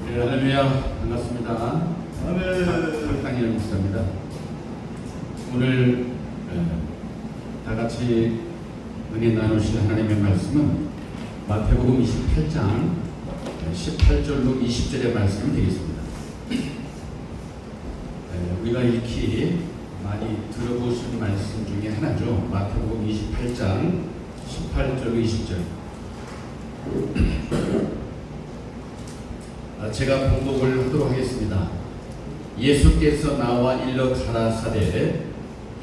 네, 할렐루야. 반갑습니다. 박상일 목사입니다. 오늘 다 같이 은혜 나누실 하나님의 말씀은 마태복음 28장 18절로 20절의 말씀이 되겠습니다. 우리가 익히 많이 들어보신 말씀 중에 하나죠. 마태복음 28장 18절로 20절. 제가 봉독을 하도록 하겠습니다. 예수께서 나와 일러 가라사대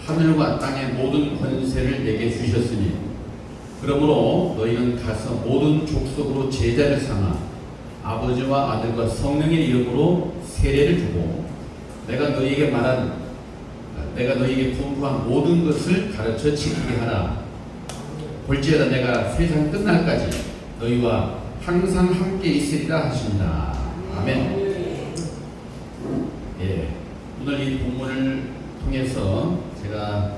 하늘과 땅의 모든 권세를 내게 주셨으니 그러므로 너희는 가서 모든 족속으로 제자를 삼아 아버지와 아들과 성령의 이름으로 세례를 주고 내가 너희에게 분부한 모든 것을 가르쳐 지키게 하라. 볼지어다 내가 세상 끝날까지 너희와 항상 함께 있으리라 하십니다. 아멘. 예, 오늘 이 본문을 통해서 제가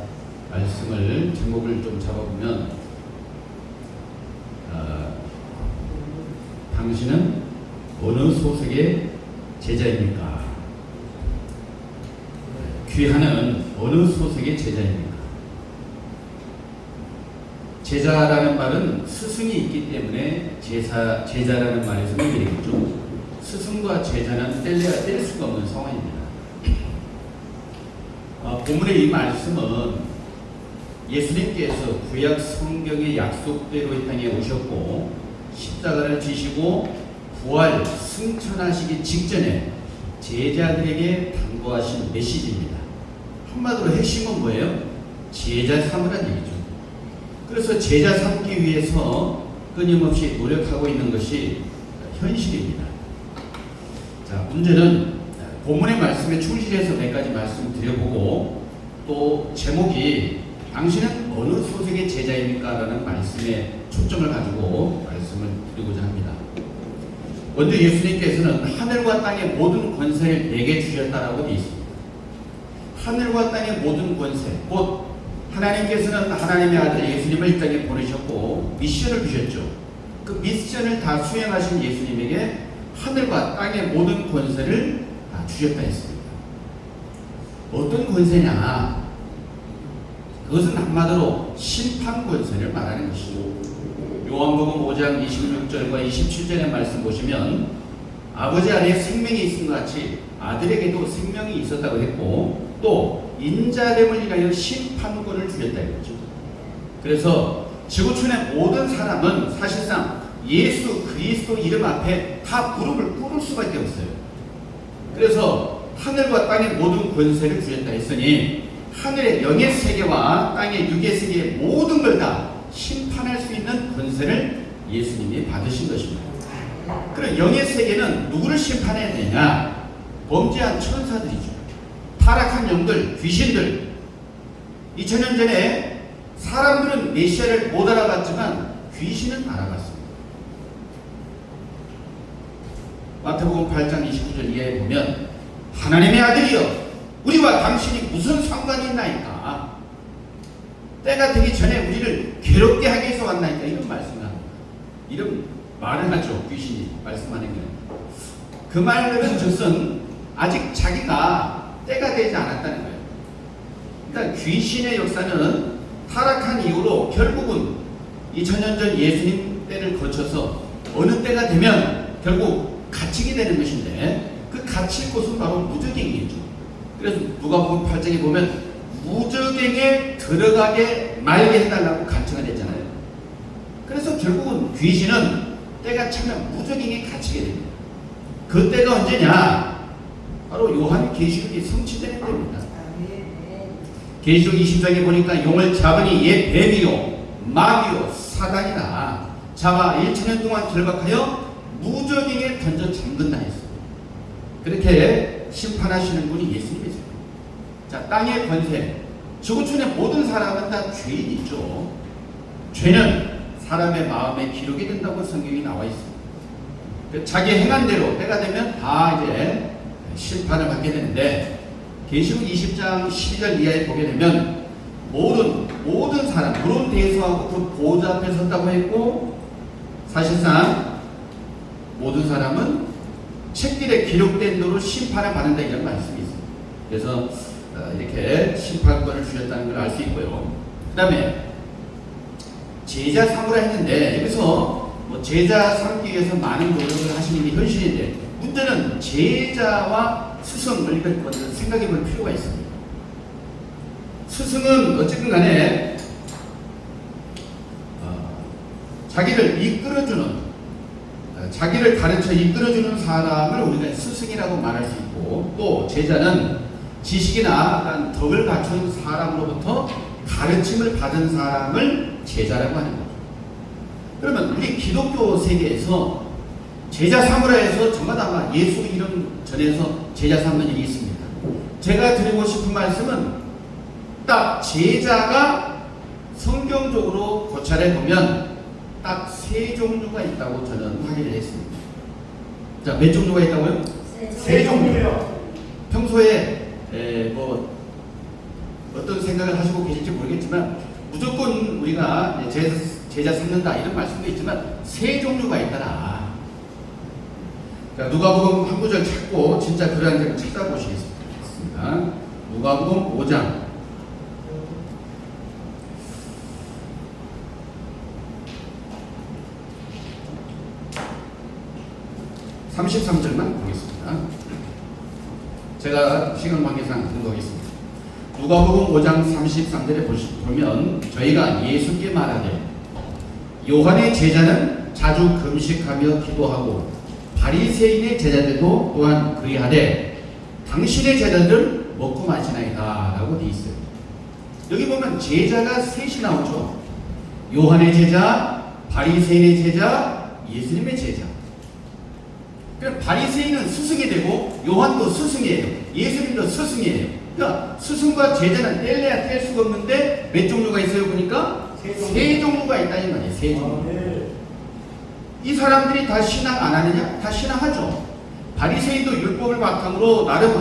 말씀을 제목을 좀 잡아보면 당신은 어느 소속의 제자입니까? 귀하는 어느 소속의 제자입니까? 제자라는 말은 스승이 있기 때문에 제자라는 말에서 의미되겠죠. 스승과 제자는 뗄 수가 없는 상황입니다. 본문의 이 말씀은 예수님께서 구약 성경의 약속대로 이 땅에 오셨고 십자가를 지시고 부활 승천하시기 직전에 제자들에게 당부하신 메시지입니다. 한마디로 핵심은 뭐예요? 제자 삼으라는 얘기죠. 그래서 제자 삼기 위해서 끊임없이 노력하고 있는 것이 현실입니다. 자, 문제는 본문의 말씀에 충실해서 몇 가지 말씀 드려보고 또 제목이 당신은 어느 소속의 제자입니까? 라는 말씀에 초점을 가지고 말씀을 드리고자 합니다. 먼저 예수님께서는 하늘과 땅의 모든 권세를 내게 주셨다라고 되어 있습니다. 하늘과 땅의 모든 권세, 곧 하나님께서는 하나님의 아들 예수님을 이 땅에 보내셨고 미션을 주셨죠. 그 미션을 다 수행하신 예수님에게 하늘과 땅의 모든 권세를 다 주셨다 했습니다. 어떤 권세냐? 그것은 한마디로 심판 권세를 말하는 것이죠. 요한복음 5장 26절과 27절의 말씀 보시면 아버지 안에 생명이 있은 것 같이 아들에게도 생명이 있었다고 했고 또 인자됨을 위하여 심판권을 주셨다 이거죠. 그래서 지구촌의 모든 사람은 사실상 예수 그리스도 이름 앞에 다 무릎을 꿇을 수밖에 없어요. 그래서 하늘과 땅의 모든 권세를 주셨다 했으니 하늘의 영의 세계와 땅의 육의 세계의 모든 걸 다 심판할 수 있는 권세를 예수님이 받으신 것입니다. 그럼 영의 세계는 누구를 심판해야 되냐? 범죄한 천사들이죠. 타락한 영들, 귀신들. 2000년 전에 사람들은 메시아를 못 알아봤지만 귀신은 알아봤습니다. 마태복음 8장 29절 이하에 보면 하나님의 아들이여 우리와 당신이 무슨 상관이 있나이까? 때가 되기 전에 우리를 괴롭게 하기 위해서 왔나이까? 이런 말씀을 합니다. 이런 말을 하죠. 귀신이 말씀하는 거예요. 그 말은 즉슨 아직 자기가 때가 되지 않았다는 거예요. 그러니까 귀신의 역사는 타락한 이후로 결국은 2000년 전 예수님 때를 거쳐서 어느 때가 되면 결국 갇히게 되는 것인데 그 갇힐 곳은 바로 무저갱이겠죠. 그래서 누가복음 8장에 보면 무저갱에 들어가게 말게 해달라고 간청을 했잖아요. 그래서 결국은 귀신은 때가 차면 무저갱에 갇히게 됩니다. 그 때가 언제냐? 바로 요한계시록이 성취되는 때입니다. 계시록 20장에 보니까 용을 잡으니 옛 뱀이요 마귀요 사단이라 잡아 1000년 동안 결박하여 무저갱에 던져 잠근다 했어요. 그렇게 심판하시는 분이 예수님이세요. 자, 땅의 권세, 지구촌의 모든 사람은 다 죄인이죠. 죄는 사람의 마음에 기록이 된다고 성경이 나와 있습니다. 자기 행한 대로 때가 되면 다 이제 심판을 받게 되는데 계시록 20장 12절 이하에 보게 되면 모든 사람, 물론 대수하고 그 보좌 앞에 섰다고 했고 사실상 모든 사람은 책들에 기록된 대로 심판을 받는다 이런 말씀이 있습니다. 그래서 이렇게 심판권을 주셨다는 걸 알 수 있고요. 그 다음에 제자 삼으라 했는데 여기서 뭐 제자 삼기 위해서 많은 노력을 하시는 게 현실인데 문제는 제자와 스승을 먼저 생각해 볼 필요가 있습니다. 스승은 어쨌든 간에 자기를 이끌어주는, 자기를 가르쳐 이끌어주는 사람을 우리가 스승이라고 말할 수 있고, 또 제자는 지식이나 어떤 덕을 갖춘 사람으로부터 가르침을 받은 사람을 제자라고 하는 거죠. 그러면 우리 기독교 세계에서 제자 삼으라 해서 저마다 예수 이름 전해서 제자 삼는 일이 있습니다. 제가 드리고 싶은 말씀은 딱 제자가 성경적으로 고찰해 보면 딱 세 종류가 있다고 저는 확인을 했습니다. 자, 몇 종류가 있다고요? 세 종류요. 평소에 뭐 어떤 생각을 하시고 계실지 모르겠지만 무조건 우리가 제자 삼는다 이런 말씀도 있지만 세 종류가 있더라. 자, 누가복음 한 구절 찾고 진짜 그러한 점을 찾아보시겠습니다. 누가복음 5장 33절만 보겠습니다. 제가 시간 관계상 공부하겠습니다. 누가복음 5장 33절에 보면 저희가 예수께 말하되 요한의 제자는 자주 금식하며 기도하고 바리새인의 제자들도 또한 그리하되 당신의 제자들 먹고 마시나이다 라고 되어 있어요. 여기 보면 제자가 셋이 나오죠. 요한의 제자, 바리새인의 제자, 예수님의 제자. 바리새인은 스승이 되고 요한도 스승이에요. 예수님도 스승이에요. 그러니까 스승과 제자는 뗄래야 뗄 수가 없는데 몇 종류가 있어요? 보니까 세 종류가 있다 이 말이에요. 세 종류. 이 사람들이 다 신앙 안 하느냐? 다 신앙하죠. 바리새인도 율법을 바탕으로 나름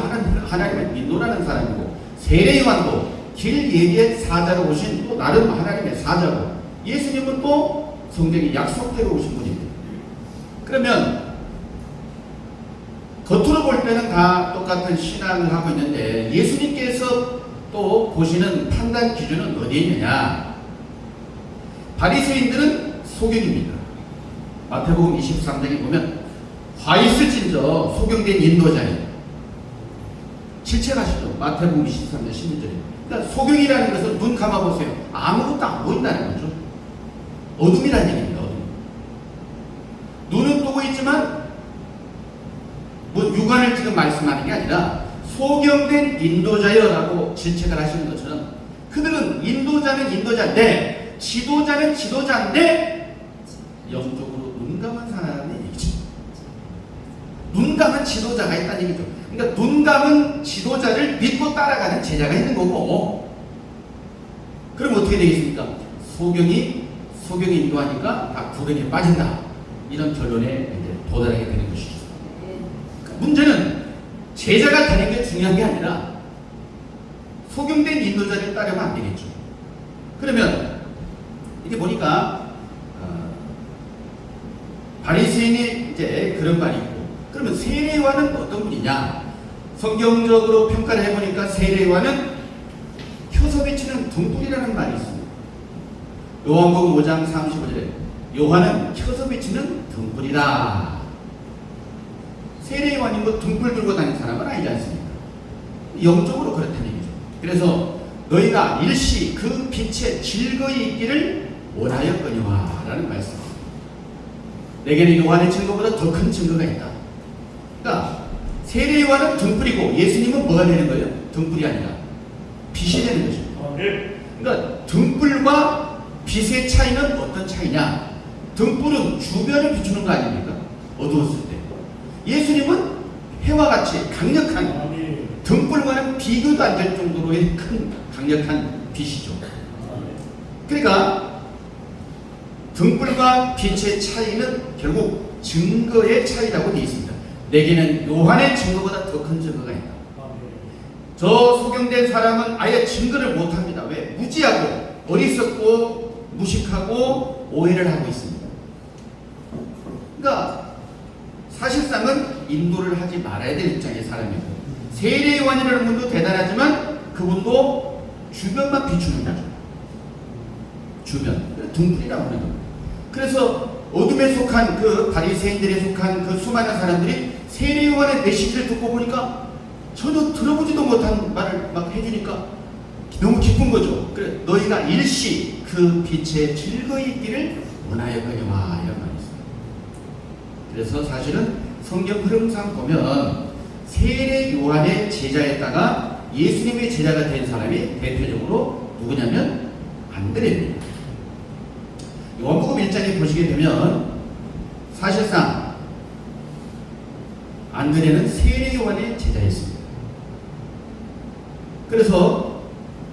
하나님을 인도하는 사람이고, 세례요한도 길 예비의 사자로 오신 또 나름 하나님의 사자고, 예수님은 또 성경의 약속대로 오신 분입니다. 그러면 겉으로 볼 때는 다 똑같은 신앙을 하고 있는데 예수님께서 또 보시는 판단 기준은 어디에 있느냐? 바리새인들은 소경입니다. 마태복음 23장에 보면 화 있을진저 소경된 인도자니 질책하시죠. 마태복음 23장 16절에. 그러니까 소경이라는 것은 눈 감아보세요. 아무것도 안 보인다는 거죠. 어둠이라는 얘기입니다. 어둠. 눈은 뜨고 있지만 뭐 육안을 지금 말씀하는 게 아니라 소경된 인도자여라고 질책을 하시는 것처럼 그들은 인도자는 인도자인데 지도자는 지도자인데 영적으로 눈 감은 사람의 얘기죠. 눈 감은 지도자가 있다는 얘기죠. 그러니까 눈 감은 지도자를 믿고 따라가는 제자가 있는 거고, 그럼 어떻게 되겠습니까? 소경이 인도하니까 다 구덩이에 빠진다. 이런 결론에 도달하게 되는 것이죠. 문제는 제자가 되는 게 중요한 게 아니라 소경된 인도자를 따르면 안 되겠죠. 그러면 이게 보니까 바리새인이 이제 그런 말이 있고, 그러면 세례요한은 어떤 분이냐? 성경적으로 평가를 해보니까 세례요한은 켜서 비치는 등불이라는 말이 있습니다. 요한복음 5장 35절에 요한은 켜서 비치는 등불이다. 세례요한이 뭐 등불 들고 다니는 사람은 아니지 않습니까? 영적으로 그렇다는 얘기죠. 그래서 너희가 일시 그 빛에 즐거이 있기를 원하였거니와 라는 말씀입니다. 내게는 요한의 증거보다 더 큰 증거가 있다. 그러니까 세례요한은 등불이고 예수님은 뭐가 되는 거예요? 등불이 아니라 빛이 되는 거죠. 그러니까 등불과 빛의 차이는 어떤 차이냐? 등불은 주변을 비추는 거 아닙니까? 어두웠을 때. 예수님은 해와 같이 강력한 등불과는 비교도 안 될 정도로의 큰 강력한 빛이죠. 그러니까 등불과 빛의 차이는 결국 증거의 차이라고 되어 있습니다. 내게는 요한의 증거보다 더 큰 증거가 있다. 저 소경된 사람은 아예 증거를 못합니다. 왜? 무지하고 어리석고 무식하고 오해를 하고 있습니다. 그러니까 사실상은 인도를 하지 말아야 될 입장의 사람이고, 세례 요한이라는 분도 대단하지만 그분도 주변만 비추는 거죠. 주변, 등불이라고 하는 거예요. 그래서 어둠에 속한 그 바리새인들에 속한 그 수많은 사람들이 세례 요한의 메시지를 듣고 보니까 전혀 들어보지도 못한 말을 막 해주니까 너무 기쁜 거죠. 그래, 너희가 일시 그 빛에 즐거이 있기를 원하였거니와, 이런 말이 있어요. 그래서 사실은 성경 흐름상 보면 세례 요한의 제자였다가 예수님의 제자가 된 사람이 대표적으로 누구냐면 안드레입니다. 요한복음 1장에 보시게 되면 사실상 안드레는 세례 요한의 제자였습니다. 그래서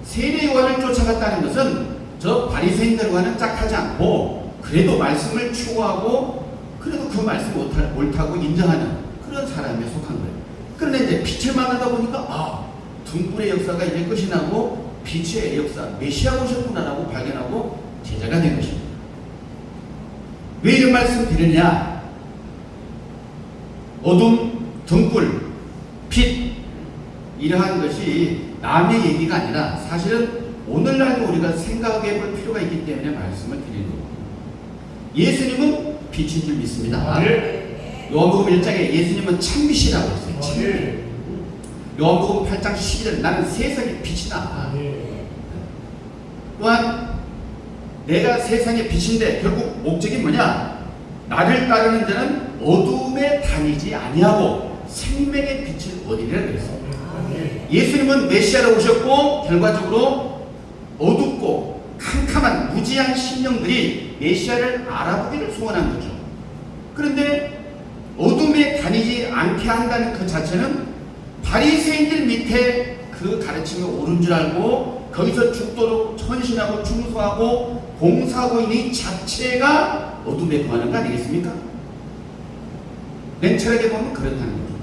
세례 요한을 쫓아갔다는 것은 저 바리새인들과는 짝하지 않고 그래도 말씀을 추구하고 그래도 그 말씀 옳다고 인정하는 그런 사람에 속한 거예요. 그런데 이제 빛을 만나다 보니까 등불의 역사가 이제 끝이 나고 빛의 역사, 메시아가 오셨구나라고 발견하고 제자가 된 것입니다. 왜 이런 말씀 드리느냐? 어둠, 등불, 빛, 이러한 것이 남의 얘기가 아니라 사실은 오늘날도 우리가 생각해 볼 필요가 있기 때문에 말씀을 드리는 겁니다. 예수님은 빛인 줄 믿습니다. 요한복음 1장에 예수님은 참빛이라고 했어요. 참빛. 요한복음 8장 12절 나는 세상의 빛이다. 또한 내가 세상의 빛인데 결국 목적이 뭐냐? 나를 따르는 자는 어둠에 다니지 아니하고 생명의 빛을 얻으리라 그랬어요. 예수님은 메시아로 오셨고 결과적으로 어둡고 캄캄한 무지한 심령들이 메시아를 알아보기를 소원한 거죠. 그런데 어둠에 다니지 않게 한다는 그 자체는 바리새인들 밑에 그 가르침이 옳은 줄 알고 거기서 죽도록 헌신하고 충성하고 봉사하고 있는 이 자체가 어둠에 구하는 거 아니겠습니까? 냉철하게 보면 그렇다는 거죠.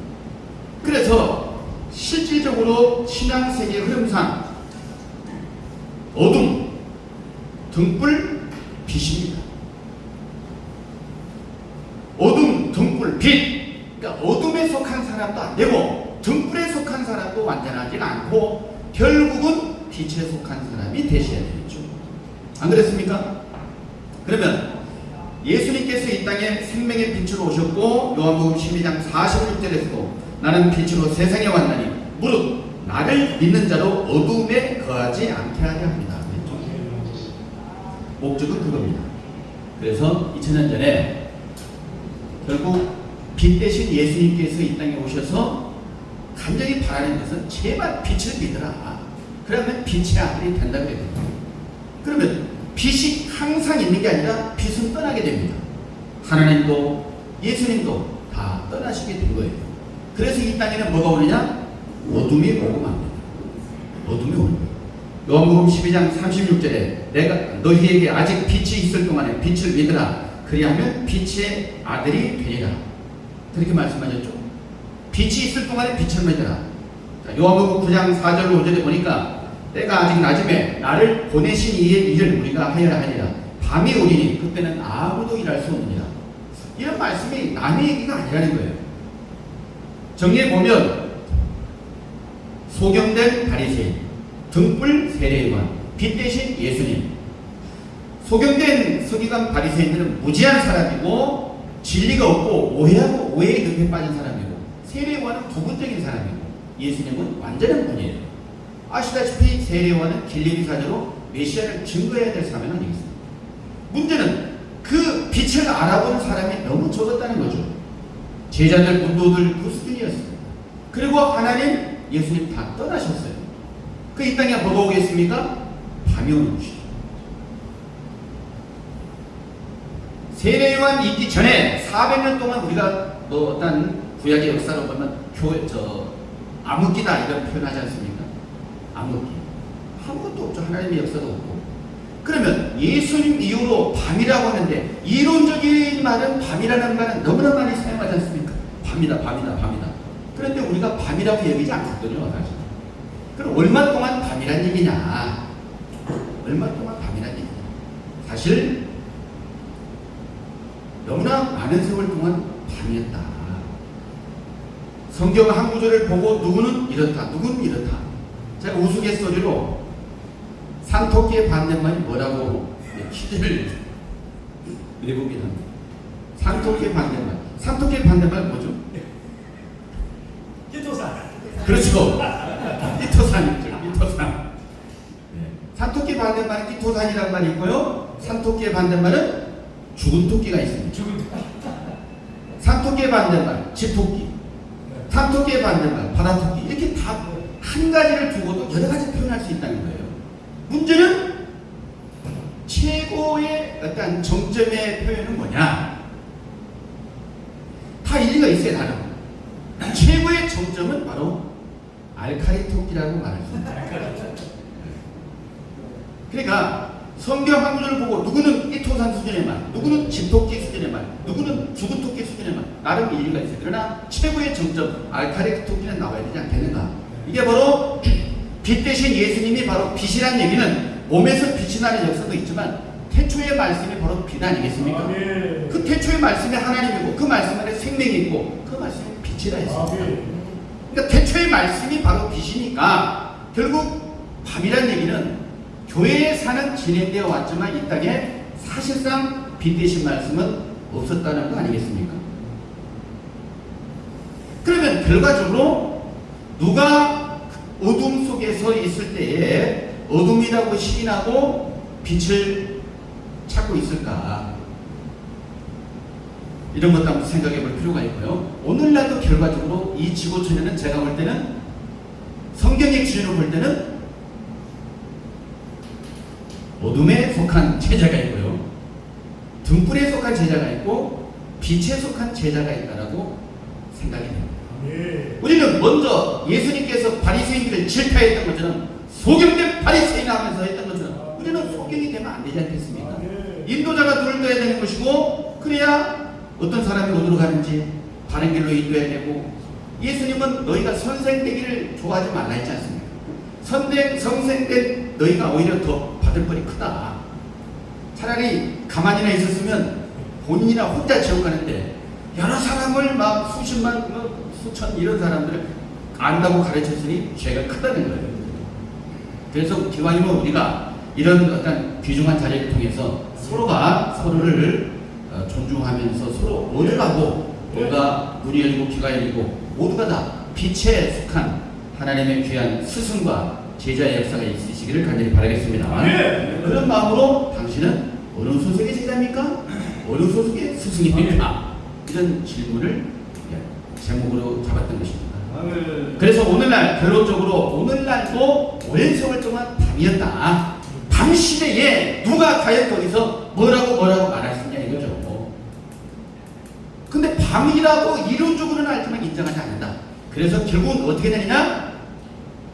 그래서 실질적으로 신앙세계 흐름상 어둠, 등불, 빛입니다. 어둠, 등불, 빛. 그러니까 어둠에 속한 사람도 안 되고 등불에 속한 사람도 완전하지 않고 결국은 빛에 속한 사람이 되셔야 되겠죠. 안 그렇습니까? 그러면 예수님께서 이 땅에 생명의 빛으로 오셨고 요한복음 12장 46절에서도 나는 빛으로 세상에 왔나니 무릇 나를 믿는 자로 어둠에 거하지 않게 하려 합니다. 목적은 그겁니다. 그래서 2000년 전에 결국 빛 대신 예수님께서 이 땅에 오셔서 간절히 바라는 것은 제발 빛을 믿어라. 그러면 빛의 아들이 된다 그랬거든요. 그러면 빛이 항상 있는 게 아니라 빛은 떠나게 됩니다. 하나님도 예수님도 다 떠나시게 된 거예요. 그래서 이 땅에는 뭐가 오느냐? 어둠이 오고 맙니다. 어둠이 오는 거예요. 요한복음 12장 36절에 내가 너희에게 아직 빛이 있을 동안에 빛을 믿으라. 그리하면 빛의 아들이 되리라. 그렇게 말씀하셨죠. 빛이 있을 동안에 빛을 믿으라. 요한복음 9장 4절로 5절에 보니까 때가 아직 낮음에 나를 보내신 이의 일을 우리가 하여야 하리라. 밤이 오리니 그때는 아무도 일할 수 없느니라. 이런 말씀이 남의 얘기가 아니라는 거예요. 정리해 보면 소경된 바리새인, 등불 세례요한, 빛 대신 예수님. 소경된 서기관 바리새인들은 무지한 사람이고 진리가 없고 오해하고 오해의 늪에 빠진 사람이고 세례요한은 부분적인 사람이고 예수님은 완전한 분이에요. 아시다시피 세례요한은 길리기 사제로 메시아를 증거해야 될 사람 아니겠습니까? 문제는 그 빛을 알아보는 사람이 너무 적었다는 거죠. 제자들, 문도들 그 수준이었습니다. 그리고 하나님, 예수님 다 떠나셨어요. 그 이 땅에 뭐가 오겠습니까? 밤이 오는 것이죠. 세례요한 있기 전에 400년 동안 우리가 어떤 구약의 역사로 보면 암흑기다 이런 표현하지 않습니까? 암흑기. 아무것도 없죠. 하나님의 역사도 없고. 그러면 예수님 이후로 밤이라고 하는데 이론적인 말은 밤이라는 말은 너무나 많이 사용하지 않습니까? 밤이다, 밤이다, 밤이다. 그런데 우리가 밤이라고 여기지 않거든요, 사실. 그럼 얼마 동안 밤이란 얘기냐? 얼마 동안 밤이란 얘기냐? 사실 너무나 많은 세월 동안 밤이었다. 성경 한 구절을 보고 누구는 이렇다, 누구는 이렇다. 제가 우스갯소리로 산토끼의 반대말이 뭐라고 퀴즈를 내보긴 합니다. 산토끼의 반대말. 산토끼의 반대말 뭐죠? 기토산. 그렇죠. 끼토산이죠. 끼토산. 산토끼 반대말은 끼토산이라는 말이 있고요. 산토끼의 반대말은 죽은 토끼가 있습니다. 산토끼의 반대말 집토끼, 산토끼의 반대말 바다토끼, 이렇게 다 한 가지를 두고도 여러 가지 표현할 수 있다는 거예요. 문제는 최고의 어떤 정점의 표현은 뭐냐? 다 일리가 있어요. 나름 최고의 정점은 바로 알카리 토끼라고 말할 수 있습니다. 그러니까 성경 한 구절을 보고 누구는 끼토산 수준의 말, 누구는 집토끼 수준의 말, 누구는 죽은 토끼 수준의 말, 나름 일리가 있어요. 그러나 최고의 정점 알카리 토끼는 나와야 되지 않겠는가? 이게 바로 빛 대신 예수님이 바로 빛이란 얘기는 몸에서 빛이 나는 역사도 있지만 태초의 말씀이 바로 빛 아니겠습니까? 그 태초의 말씀이 하나님이고 그 말씀 안에 생명이 있고 그 말씀이 빛이라 했습니다. 그러니까 태초의 말씀이 바로 빛이니까 결국 밤이란 얘기는 교회에 사는 진행되어 왔지만 이 땅에 사실상 빛 대신 말씀은 없었다는 거 아니겠습니까? 그러면 결과적으로 누가 어둠 속에 서 있을 때에 어둠이라고 시인하고 빛을 찾고 있을까? 이런 것도 한번 생각해 볼 필요가 있고요. 오늘날도 결과적으로 이 지구촌에는 제가 볼 때는 성경의 기준으로 볼 때는 어둠에 속한 제자가 있고요. 등불에 속한 제자가 있고 빛에 속한 제자가 있다라고 생각이 됩니다. 우리는 먼저 예수님께서 바리새인들을 질타했던 것처럼 소경된 바리새인 하면서 했던 것처럼 우리는 소경이 되면 안 되지 않겠습니까? 인도자가 눈을 떠야 되는 것이고 그래야 어떤 사람이 어디로 가는지 바른 길로 인도해야 되고 예수님은 너희가 선생되기를 좋아하지 말라 했지 않습니까? 성생된 너희가 오히려 더 받을 벌이 크다. 차라리 가만히나 있었으면 본인이나 혼자 지옥 가는데 여러 사람을 막 수십만 수천 이런 사람들을 안다고 가르쳤으니 죄가 크다는 거예요. 그래서 기왕이면 우리가 이런 어떤 귀중한 자리를 통해서 서로가 서로를 존중하면서 서로 얻으라고 모두가 눈이 열리고 귀가 열리고 모두가 다 빛에 속한 하나님의 귀한 스승과 제자의 역사가 있으시기를 간절히 바라겠습니다. 그런 마음으로 당신은 어느 소속의 제자입니까? 어느 소속의 스승입니까? 이런 질문을 제목으로 잡았던 것입니다. 그래서 오늘날 결론적으로 오늘날도 오랜 세월 동안 밤이었다. 밤 시대에 누가 과연 거기서 뭐라고 말할 수 있냐 이거죠. 근데 밤이라고 이론적으로는 알지만 인정하지 않는다. 그래서 결국은 어떻게 되느냐?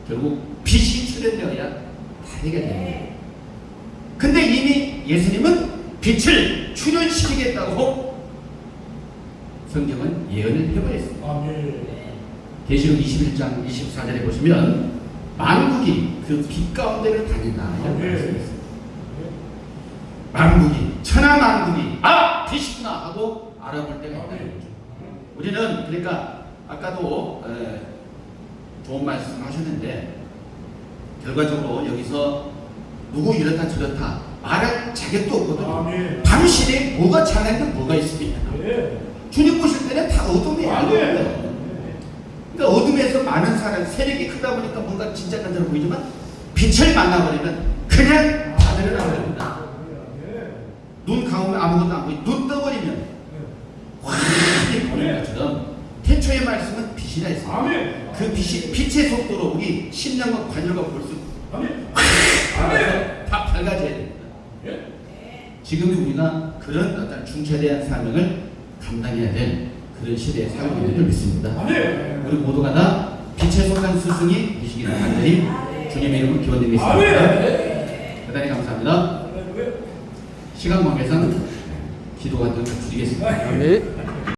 결국 빛이 출현되어야 다 해결됩니다. 근데 이미 예수님은 빛을 출현시키겠다고 성경은 예언을 해버렸습니다. 계시록 21장 24절에 보시면 만국이 그 빛 가운데를 다닌다 이런 말씀이 있습니다. 만국이 천하 만국이 빛이구나 하고 알아볼 때가 있다는 거죠. 우리는 그러니까 아까도 좋은 말씀 하셨는데 결과적으로 여기서 누구 이렇다 저렇다 말할 자격도 없거든요. 밤 시대에 뭐가 찬양한 게 뭐가 있습니까? 주님 보실 때는 다 어둠이에요. 그러니까 어둠에서 많은 사람 세력이 크다 보니까 뭔가 진짜 간절해 보이지만 빛을 만나버리면 그냥 다 드러나버립니다. 눈 감으면 아무것도 안 보이고 눈 떠버리면 확 보이는 것처럼 태초의 말씀은 빛이라 했습니다. 그 빛이 빛의 속도로 우리 심령과 관절과 볼수 다 밝아져야 됩니다. 지금 우리가 그런 어떤 중차대한 사명을 감당해야 될 그런 시대에 살고 있는 줄 믿습니다. 우리 모두가 다 빛에 속한 스승이 되시기를 간절히 주님의 이름으로 기원드리겠습니다. 대단히 감사합니다. 시간 관계상 기도가 좀 드리겠습니다.